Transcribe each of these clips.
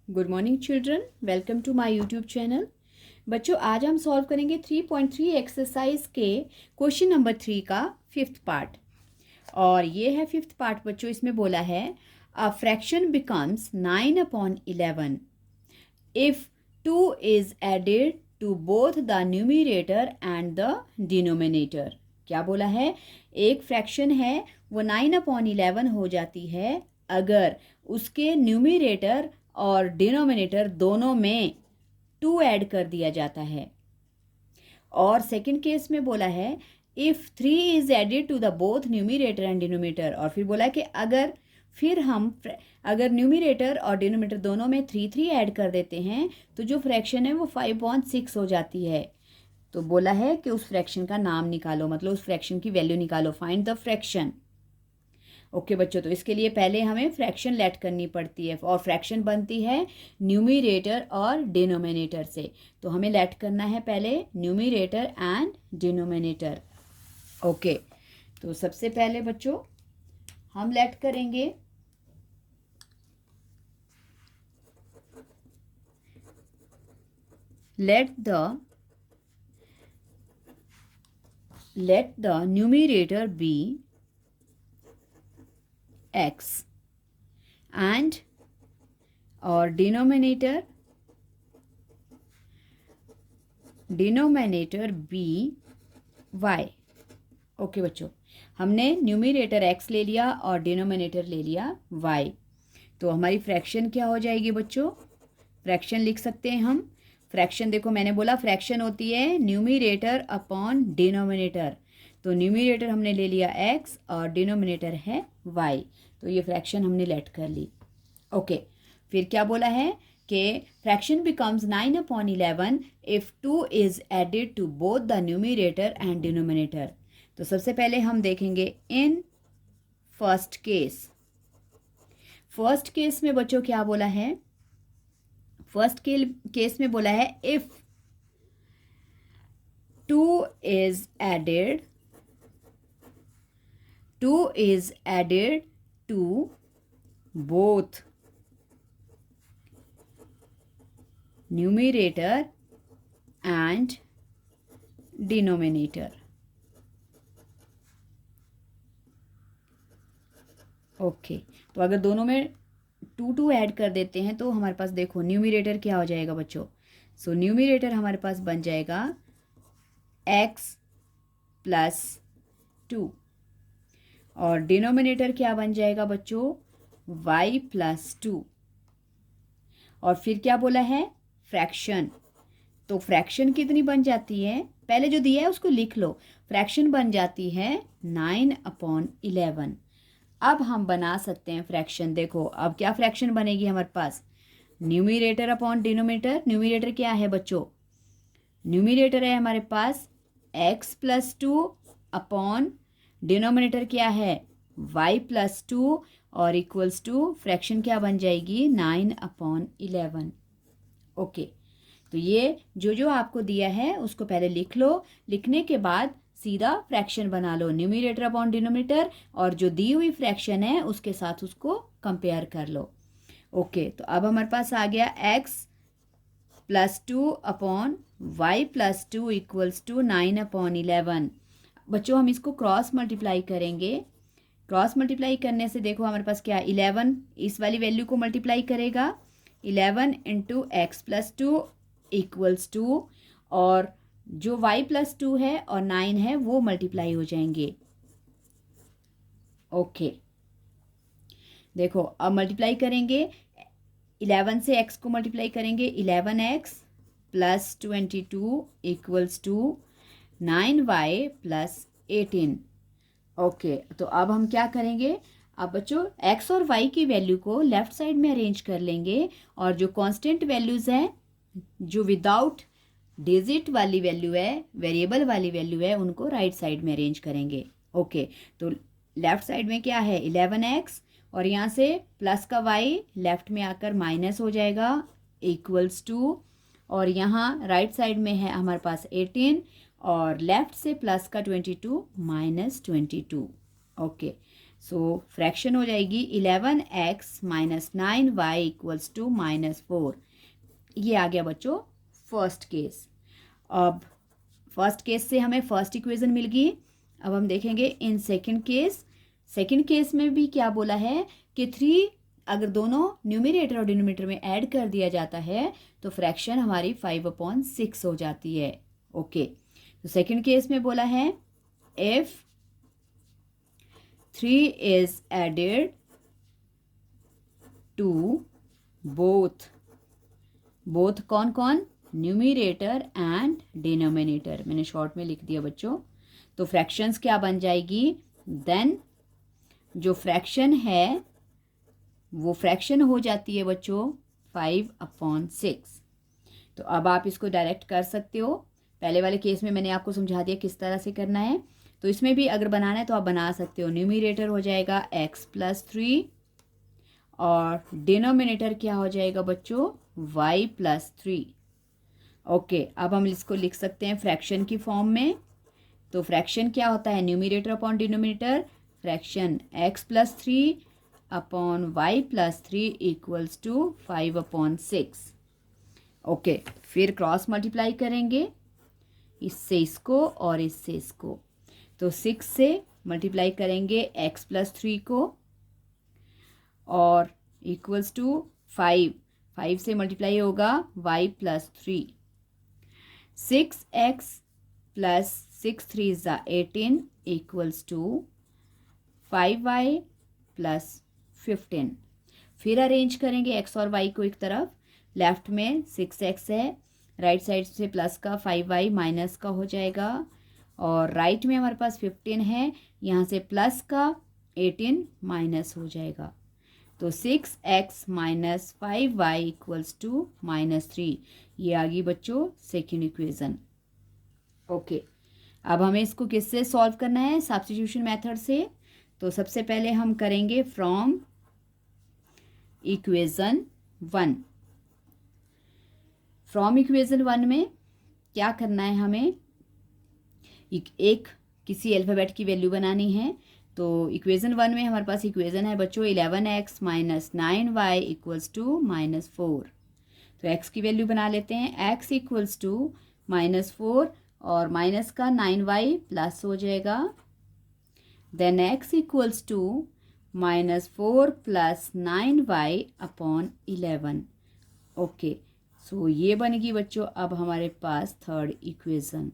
Good morning children, welcome to my YouTube channel. बच्चों, आज हम सॉल्व करेंगे 3.3 एक्सरसाइज के क्वेश्चन नंबर 3 का फिफ्थ पार्ट। और ये है फिफ्थ पार्ट बच्चों। इसमें बोला है a fraction becomes 9/11 if 2 is added to both the numerator and the denominator. क्या बोला है? एक फ्रैक्शन है वो 9/11 हो जाती है अगर उसके न्यूमरेटर और डिनोमिनेटर दोनों में 2 ऐड कर दिया जाता है। और सेकंड केस में बोला है if 3 is added to the both numerator and denominator. और फिर बोला कि अगर न्यूमरेटर और डिनोमिनेटर दोनों में 3 ऐड कर देते हैं तो जो फ्रैक्शन है वो 5.6 हो जाती है। तो बोला है कि उस फ्रैक्शन का नाम निकालो, मतलब उस फ्रैक्शन की वैल्यू निकालो, फाइंड द फ्रैक्शन। ओके बच्चों, तो इसके लिए पहले हमें फ्रैक्शन लेट करनी पड़ती है और फ्रैक्शन बनती है न्यूमरेटर और डिनोमिनेटर से। तो हमें लेट करना है पहले न्यूमरेटर एंड डिनोमिनेटर। ओके, तो सबसे पहले बच्चों हम लेट करेंगे let the numerator be x and और denominator b y। ओके बच्चों, हमने न्यूमरेटर x ले लिया और डिनोमिनेटर ले लिया y। तो हमारी फ्रैक्शन क्या हो जाएगी बच्चों? फ्रैक्शन लिख सकते हैं हम। फ्रैक्शन देखो, मैंने बोला फ्रैक्शन होती है न्यूमरेटर अपॉन डिनोमिनेटर। तो न्यूमरेटर हमने ले लिया x और डिनोमिनेटर है y। तो ये फ्रैक्शन हमने लेट कर ली। ओके, फिर क्या बोला है कि fraction becomes 9/11 if 2 is added to both the numerator and denominator. तो सबसे पहले हम देखेंगे इन फर्स्ट केस में बच्चों क्या बोला है? फर्स्ट केस में बोला है if 2 is added to both numerator and denominator। Okay, तो अगर दोनों में 2 ऐड कर देते हैं तो हमारे पास देखो न्यूमरेटर क्या हो जाएगा बच्चों। सो न्यूमरेटर हमारे पास बन जाएगा x प्लस 2 और डिनोमिनेटर क्या बन जाएगा बच्चों? y plus 2। और फिर क्या बोला है? फ्रैक्शन। तो फ्रैक्शन कितनी बन जाती है? पहले जो दिया है उसको लिख लो। फ्रैक्शन बन जाती है 9/11। अब हम बना सकते हैं फ्रैक्शन। देखो अब क्या फ्रैक्शन बनेगी हमारे पास? Numerator upon denominator. न्यूमरेटर क्या है बच्चों? न्यूमरेटर है हमारे पास x प्लस 2 अपॉन डिनोमिनेटर क्या है? y प्लस 2 और इक्वल्स टू फ्रैक्शन क्या बन जाएगी? 9/11। ओके, तो ये जो आपको दिया है उसको पहले लिख लो। लिखने के बाद सीधा फ्रैक्शन बना लो, न्यूमरेटर अपॉन डिनोमिनेटर, और जो दी हुई फ्रैक्शन है उसके साथ उसको कंपेयर कर लो। ओके, तो अब हमारे पास आ गया x plus 2 upon y plus 2 equals to 9/11। बच्चों हम इसको क्रॉस मल्टीप्लाई करेंगे। क्रॉस मल्टीप्लाई करने से देखो हमारे पास क्या, 11 इस वाली वैल्यू को मल्टीप्लाई करेगा। 11 into x plus 2 equals to, और जो y प्लस 2 है और 9 है वो मल्टीप्लाई हो जाएंगे। ओके, देखो अब मल्टीप्लाई करेंगे। 11 से x को मल्टीप्लाई करेंगे, 11x plus 22 equals to 9y plus 18। Okay, तो अब हम क्या करेंगे? अब बच्चों x और y की वैल्यू को लेफ्ट साइड में अरेंज कर लेंगे, और जो कांस्टेंट वैल्यूज़ हैं, जो विदाउट डिजिट वाली वैल्यू है, वेरिएबल वाली वैल्यू है, उनको राइट साइड में अरेंज करेंगे। ओके, तो लेफ्ट साइड में क्या है? 11x, और यहाँ से प्लस का y लेफ्ट में आकर माइनस हो जाएगा इक्वल्स टू, और यहाँ राइट साइड में है हमारे पास 18, और लेफ्ट से प्लस का 22 माइनस 22। ओके, सो फ्रैक्शन हो जाएगी 11x minus 9y equals to -4। ये आ गया बच्चों फर्स्ट केस। अब फर्स्ट केस से हमें फर्स्ट इक्वेशन मिल गई। अब हम देखेंगे in second case. Second case में भी क्या बोला है कि 3 अगर दोनों न्यूमरेटर और डिनोमिनेटर में ऐड कर दिया जाता है तो फ्रैक्शन हमारी 5/6 हो जाती है। ओके, तो सेकंड केस में बोला है if 3 is added to both कौन कौन, न्यूमरेटर एंड डिनोमिनेटर। मैंने शॉर्ट में लिख दिया बच्चों। तो फ्रैक्शंस क्या बन जाएगी, देन जो फ्रैक्शन है वो फ्रैक्शन हो जाती है बच्चों 5/6। तो अब आप इसको डायरेक्ट कर सकते हो। पहले वाले केस में मैंने आपको समझा दिया किस तरह से करना है, तो इसमें भी अगर बनाना है तो आप बना सकते हो। न्यूमरेटर हो जाएगा x+3 और डिनोमिनेटर क्या हो जाएगा बच्चों y+3। ओके, अब हम इसको लिख सकते हैं फ्रैक्शन की फॉर्म में। तो फ्रैक्शन क्या होता है, numerator upon denominator, fraction x+3 upon y+3 equals to 5/6। Okay, फिर क्रॉस मल्टीप्लाई करेंगे इससे इसको और इससे इसको। तो 6 से मल्टीप्लाई करेंगे x+3 को और इक्वल्स टू 5 से मल्टीप्लाई होगा y+3। 6x प्लस 6 3 ज़ा 18 इक्वल्स टू 5y प्लस 15। फिर अरेंज करेंगे x और y को एक तरफ। लेफ्ट में 6x है, राइट साइड से प्लस का 5y माइनस का हो जाएगा, और राइट में हमारे पास 15 है, यहाँ से प्लस का 18 माइनस हो जाएगा। तो 6x minus 5y equals to -3। ये आ गई बच्चों सेकेंड इक्वेशन। ओके, अब हमें इसको किससे सॉल्व करना है, सब्स्टिट्यूशन मेथड से। तो सबसे पहले हम करेंगे फ्रॉम इक्वेशन 1। फ्रॉम इक्वेशन 1 में क्या करना है, हमें एक किसी अल्फ़ाबेट की वैल्यू बनानी है। तो इक्वेशन 1 में हमारे पास इक्वेशन है बच्चों 11x minus 9y equals to -4। तो x की वैल्यू बना लेते हैं, x इक्वल्स टू -4 और माइनस का 9y प्लस हो जाएगा। Then x equals to -4 plus 9y upon 11। Okay, so ये बनेगी बच्चों अब हमारे पास थर्ड इक्वेशन।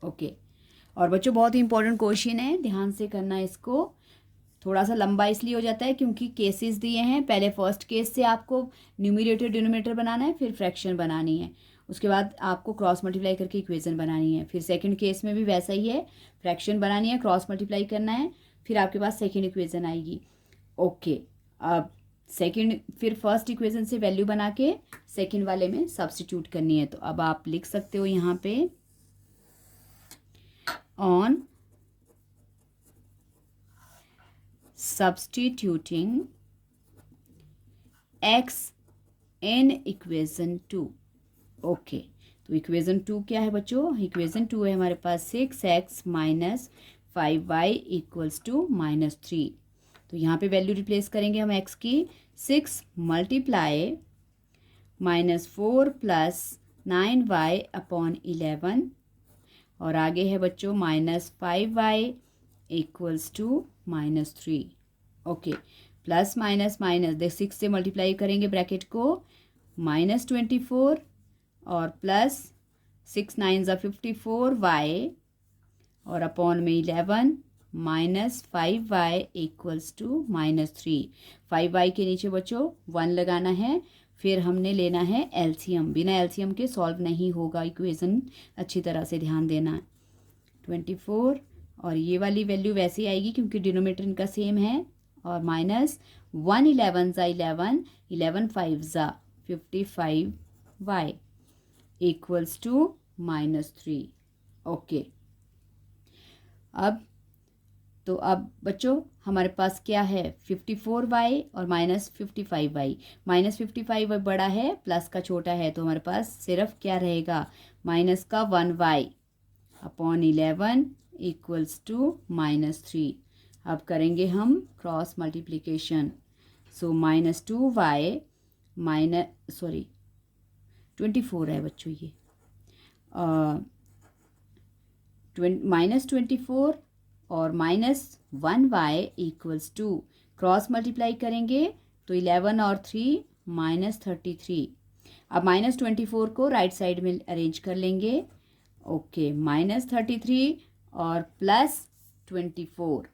ओके, और बच्चों बहुत ही इंपॉर्टेंट क्वेश्चन है, ध्यान से करना इसको। थोड़ा सा लंबा इसलिए हो जाता है क्योंकि केसेस दिए हैं। पहले फर्स्ट केस से आपको न्यूमरेटर डिनोमिनेटर बनाना है, फिर फ्रैक्शन बनानी है, उसके बाद आपको क्रॉस मल्टीप्लाई करके इक्वेशन बनानी है। फिर सेकंड केस में भी वैसा ही है, फ्रैक्शन बनानी है, क्रॉस मल्टीप्लाई करना है, फिर आपके पास सेकंड इक्वेशन आएगी। ओके, अब फिर फर्स्ट इक्वेशन से वैल्यू बना के सेकंड वाले में सब्स्टिट्यूट करनी है। तो अब आप लिख सकते हो यहाँ पे on substituting x in equation 2। Okay, तो इक्वेशन 2 क्या है बच्चों, इक्वेशन 2 है हमारे पास 6x minus 5y equals to -3। तो यहाँ पे वैल्यू रिप्लेस करेंगे हम x की, 6 मल्टीप्लाई -4 प्लस 9y अपॉन 11, और आगे है बच्चों -5y equals to -3। Okay, plus minus minus देख 6 से मल्टीप्लाई करेंगे ब्रैकेट को, -24 और प्लस 6 9 ज़ा 54y और अपॉन में 11 -5y इक्वल्स टू -3। 5y के नीचे बच्चों 1 लगाना है, फिर हमने लेना है एलसीएम। बिना एलसीएम के सॉल्व नहीं होगा इक्वेशन, अच्छी तरह से ध्यान देना है। 24 और ये वाली वैल्यू वैसे ही आएगी क्योंकि डिनोमिनेटर इनका सेम है, और माइनस 1 11 ज़ा 11, 11 5 ज़ा 55y इक्वल्स टू -3। ओके, अब बच्चों हमारे पास क्या है 54y और -55y। -55y बड़ा है, प्लस का छोटा है, तो हमारे पास सिर्फ क्या रहेगा, माइनस का 1y अपॉन 11 इक्वल्स टू -3। अब करेंगे हम क्रॉस मल्टीप्लिकेशन। सो -2y -24 है बच्चों ये, -24 और -1y = 2। क्रॉस मल्टीप्लाई करेंगे तो 11 और 3 -33। अब -24 को राइट साइड में अरेंज कर लेंगे। ओके, -33 और +24।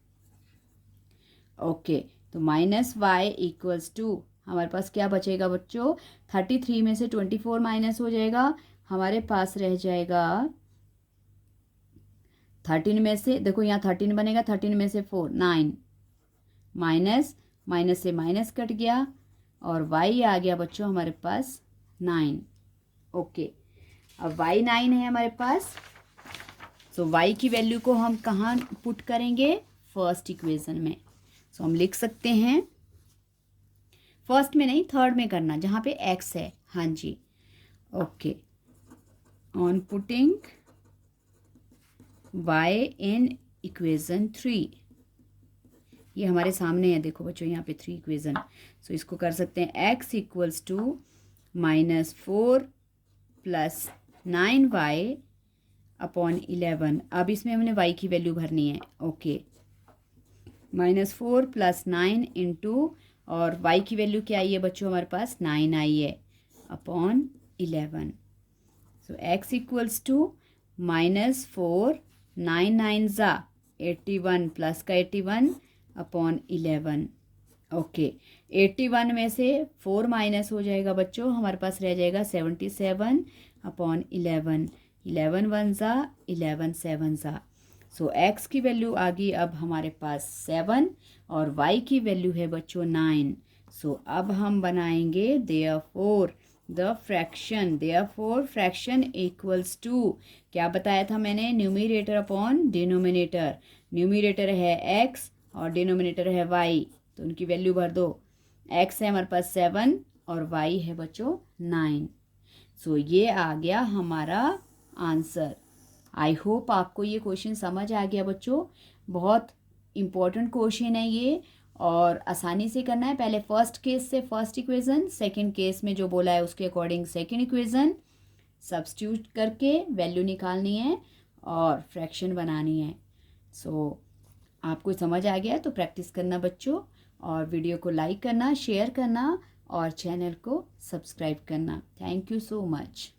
ओके, तो -y = 2। हमारे पास क्या बचेगा बच्चों? 33 में से 24 माइनस हो जाएगा, हमारे पास रह जाएगा 13 में से, देखो यहाँ 13 बनेगा, 13 में से 4 9, माइनस से माइनस कट गया और y आ गया बच्चों हमारे पास 9। ओके, अब y 9 है हमारे पास। सो y की वैल्यू को हम कहाँ पुट करेंगे? फर्स्ट इक्वेशन में। सो हम लिख सकते हैं, फर्स्ट में नहीं थर्ड में करना, जहाँ पे x है। हाँ जी, okay, on putting y in equation 3। ये हमारे सामने है, देखो बच्चों यहाँ पे 3 इक्वेशन। सो इसको कर सकते हैं x = -4 + 9y / 11। अब इसमें हमने y की वैल्यू भरनी है। ओके, -4 + 9 इंटू, और y की वैल्यू क्या आई है बच्चों हमारे पास? 9 आई है / 11। सो x = -4 9 9 = 81 प्लस का 81 / 11। ओके, 81 में से 4 माइनस हो जाएगा बच्चों, हमारे पास रह जाएगा 77 / 11। 11 1 = 11 7 = सो x की वैल्यू आ गई अब हमारे पास 7 और y की वैल्यू है बच्चों 9। सो अब हम बनाएंगे देयरफॉर फ्रैक्शन = क्या बताया था मैंने? Numerator upon denominator. न्यूमरेटर है x और डिनोमिनेटर है y, तो उनकी वैल्यू भर दो। x है हमारे पास 7 और y है बच्चों 9। सो ये आ गया हमारा आंसर। आई होप आपको ये क्वेश्चन समझ आ गया बच्चों। बहुत इम्पोर्टेंट क्वेश्चन है ये और आसानी से करना है। पहले फर्स्ट केस से फर्स्ट इक्वेशन, सेकंड केस में जो बोला है उसके अकॉर्डिंग सेकंड इक्वेशन सब्स्टिट्यूट करके वैल्यू निकालनी है और फ्रैक्शन बनानी है। सो आपको समझ आ गया तो प्रैक्टिस करना बच्चों, और वीडियो को लाइक करना, शेयर करना और चैनल को सब्सक्राइब करना। Thank you so much.